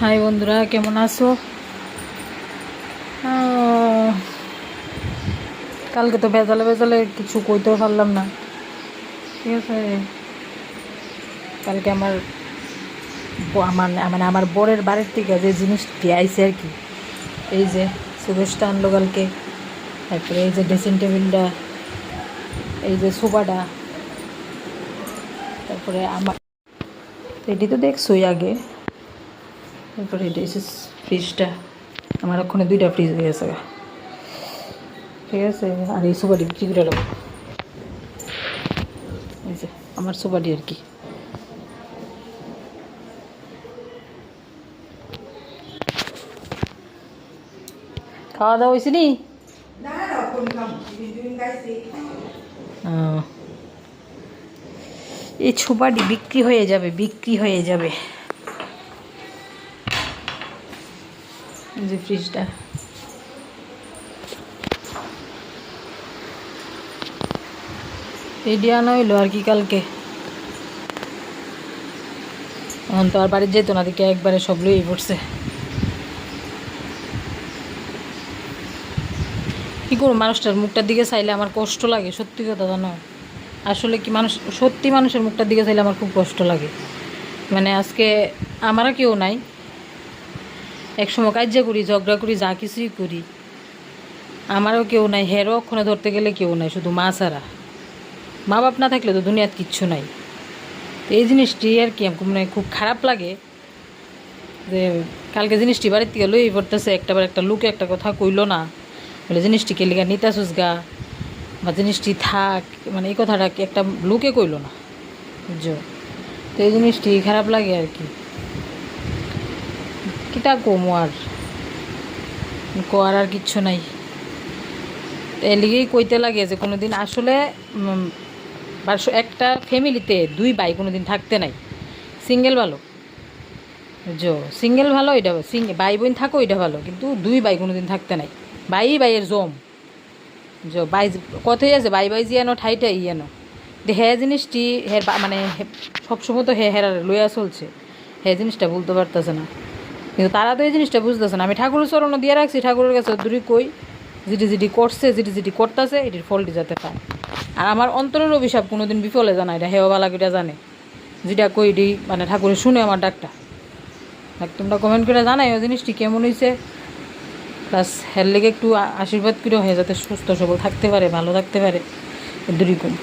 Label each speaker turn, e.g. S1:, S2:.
S1: High বন্ধুরা, কেমন আছো? কালকে তো ভেজালে ভেজালে কিছু কইতেও পারলাম না। ঠিক আছে, কালকে আমার মানে আমার বরের বাড়ির থেকে যে জিনিসটি আইছে আর কি, এই যে সুরেশটা আনলো কালকে, তারপরে এই যে ড্রেসিং টেবিলটা, এই যে সোফাটা, তারপরে আমার এটি তো দেখছোই আগে, তারপরে এটা এসে ফ্রিজটা, আমার ওখানে 2টা ফ্রিজ হয়ে গেছে। ঠিক আছে, আর এই সোফাটি বিক্রি করে দেবো। এই যে আমার সোফাটি আর কি। খাওয়া দাওয়া হয়েছে নি? এই সোফাটি বিক্রি হয়ে যাবে, বিক্রি হয়ে যাবে। যে ফ্রিজটা, এটি আনা হইলো আর কি কালকে। এখন তো আর বাড়ির যেত না, দিকে একবারে সব লইয়ে পড়ছে। কী করবো, মানুষটার মুখটার দিকে চাইলে আমার কষ্ট লাগে, সত্যি কথা জানো। আসলে কি মানুষ সত্যি মানুষের মুখটার দিকে চাইলে আমার খুব কষ্ট লাগে। মানে আজকে আমারও কেউ নাই, একসময় কাজ্যা করি, ঝগড়া করি, যা কিছুই করি, আমারও কেউ নাই, হেরও ওখানে ধরতে গেলে কেউ নাই, শুধু মা ছাড়া। মা বাপ না থাকলে তো দুনিয়ার কিচ্ছু নাই। তো এই জিনিসটি আর কি মানে খুব খারাপ লাগে যে কালকে জিনিসটি বাড়ির থেকে লই পড়তেছে, একটাবার একটা লোকে একটা কথা কইলো না বলে জিনিসটি কে লিগা নিতাসুস গা, বা জিনিসটি থাক, মানে এই কথাটা একটা লোকে কইলো না, বুঝছো? তো এই জিনিসটি খারাপ লাগে আর কি। কিতা কমো আর, কোয়ার আর কিচ্ছু নাই। এর লিগেই কইতে লাগে যে কোনো দিন আসলে একটা ফ্যামিলিতে 2 ভাই কোনো দিন থাকতে নাই। সিঙ্গেল ভালো, বুঝছো? সিঙ্গেল ভালো, এটা ভাই বোন থাকো এটা ভালো, কিন্তু 2 ভাই কোনো দিন থাকতে নাই। ভাইয়ের জম, বুঝছো? কথাই আছে, ভাই জিয়ানো ঠাইটা ইয়ানো। হ্যাঁ জিনিসটি মানে সবসময় তো হেরার লইয়া চলছে, হ্যাঁ জিনিসটা বলতে পারতেছে না, কিন্তু তারা তো এই জিনিসটা বুঝতেছে না। আমি ঠাকুরের চরণও দিয়ে রাখছি, ঠাকুরের কাছে দূরে কই যেটি করছে, যেটি করতেছে, এটির ফলটি যাতে পায়। আর আমার অন্তরের অভিশাপ কোনো দিন বিফলে জানা, এটা হেও বালাকিটা জানে, যেটা কই এটি মানে ঠাকুরে শুনে আমার ডাকটা। তোমরা কমেন্ট করে জানাই ওই জিনিসটি কেমন হয়েছে, প্লাস হের লেগে একটু আশীর্বাদ করে হয়ে যাতে সুস্থ সবল থাকতে পারে, ভালো থাকতে পারে, দূরই কম।